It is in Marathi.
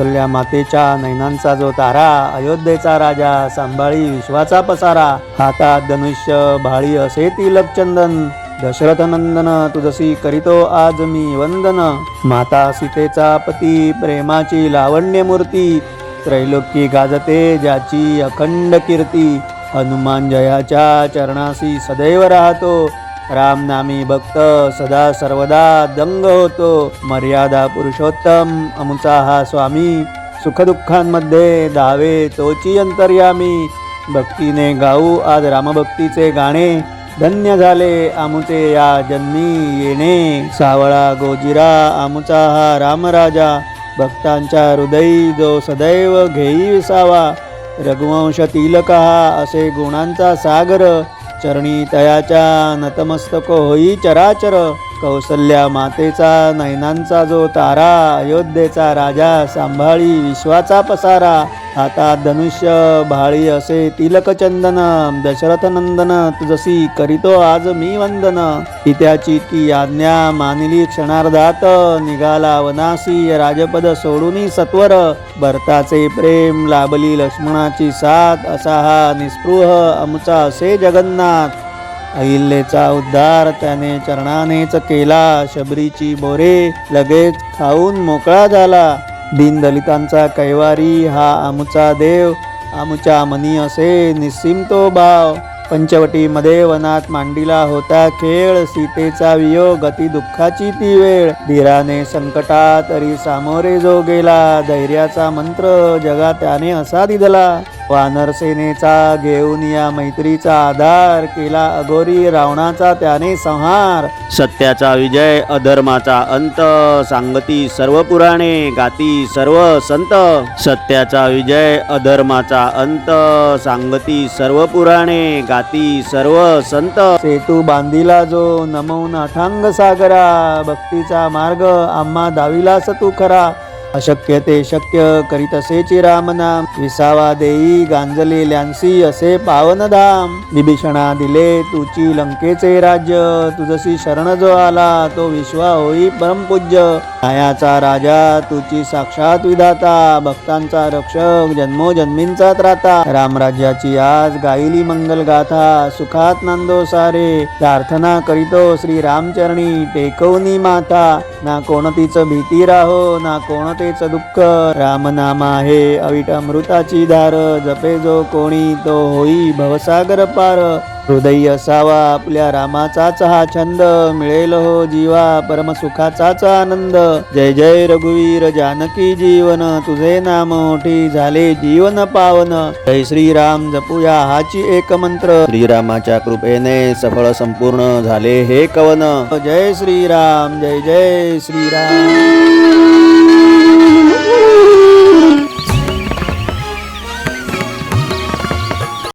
कौसल्या मातेच्या नयनांचा जो तारा, अयोध्येचा राजा सांभाळी विश्वाचा पसारा, हातात धनुष्य भाळी असे तिलक चंदन, दशरथ नंदन तुझसी करीतो आज मी वंदन। माता सीतेचा पती प्रेमाची लावण्य मूर्ती, त्रैलोक्य गाजते ज्याची अखंड कीर्ती। हनुमान जयाच्या चरणासी सदैव राहतो, राम नामी भक्त सदा सर्वदा दंग होतो। मर्यादा पुरुषोत्तम अमुचा हा स्वामी, सुखदुःखांमध्ये धावे तोची अंतर्यामी। भक्तीने गाऊ आज रामभक्तीचे गाणे, धन्य झाले आमुचे या जन्मी येणे। सावळा गोजिरा आमुचा हा रामराजा, भक्तांच्या हृदयी जो सदैव घेई विसावा। रघुवंश तिलक हा असे गुणांचा सागर, चरणी तयाच्या नतमस्तक होई चराचर। कौसल्या मातेचा नयनांचा जो तारा, अयोध्येचा राजा सांभाळी विश्वाचा पसारा। हातात धनुष्य भाळी असे तिलक चंदन, दशरथ नंदन तुझसी करीतो आज मी वंदन। पित्याची ती आज्ञा मानिली क्षणार्धात, निघाला वनासी राजपद सोडून सत्वर। भरताचे प्रेम लाभली लक्ष्मणाची साथ, असा हा निस्पृह अमुचा असे जगन्नाथ। अहिल्याचा उद्धार त्याने चरणानेच केला, शबरीची बोरे लगेच खाऊन मोकळा झाला। दीनदलितांचा कैवारी हा आमुचा देव, आमुच्या मनी असे निस्सीम तो भाव। पंचवटीमध्ये वनात मांडिला होता खेळ, सीतेचा वियोग अति दुःखाची ती वेळ। धीराने संकटात तरी सामोरे जो गेला, धैर्याचा मंत्र जगा त्याने असा दिधला। वानर सेनेचा घेऊन या मैत्रीचा आधार, केला अघोरी रावणाचा त्याने संहार। सत्याचा विजय अधर्माचा अंत, सांगती सर्व पुराणे गाती सर्व संत। सत्याचा विजय अधर्माचा अंत, सांगती सर्व पुराणे गाती सर्व संत। सेतू बांधिला जो नमवून अथांग सागरा, भक्तीचा मार्ग आम्हा दाविलास तू खरा। अशक्य ते शक्य करीत असेची रामनाम, विसावा देई गांजलेल्यांसी असे पावनधाम। विभीषणा दिले तुची लंकेचे राज्य, तुझसी शरण जो आला तो विश्वा होई परमपूज्य। न्यायाचा राजा तुची साक्षात विधाता, भक्तांचा रक्षक जन्मोजन्मींचा त्राता। रामराज्याची आज गायली मंगल गाथा, सुखात नांदो सारे प्रार्थना करीतो श्री रामचरणी टेकवनी माथा। ना कोणतीच भीती राहो ना कोणतेच दुःख, रामनाम आहे अविट अमृताची धार। जपे जो कोणी तो होई भवसागर पार, हृदयी असावा आपल्या रामाचाच हा छंद। मिळेल हो जीवा परमसुखाचाच आनंद। जय जय रघुवीर जानकी जीवन, तुझे नाम ओठी झाले जीवन पावन। जय श्रीराम जपूया हाची एक मंत्र, श्रीरामाच्या कृपेने सफळ संपूर्ण झाले हे कवन। जय श्रीराम जय जय श्रीराम।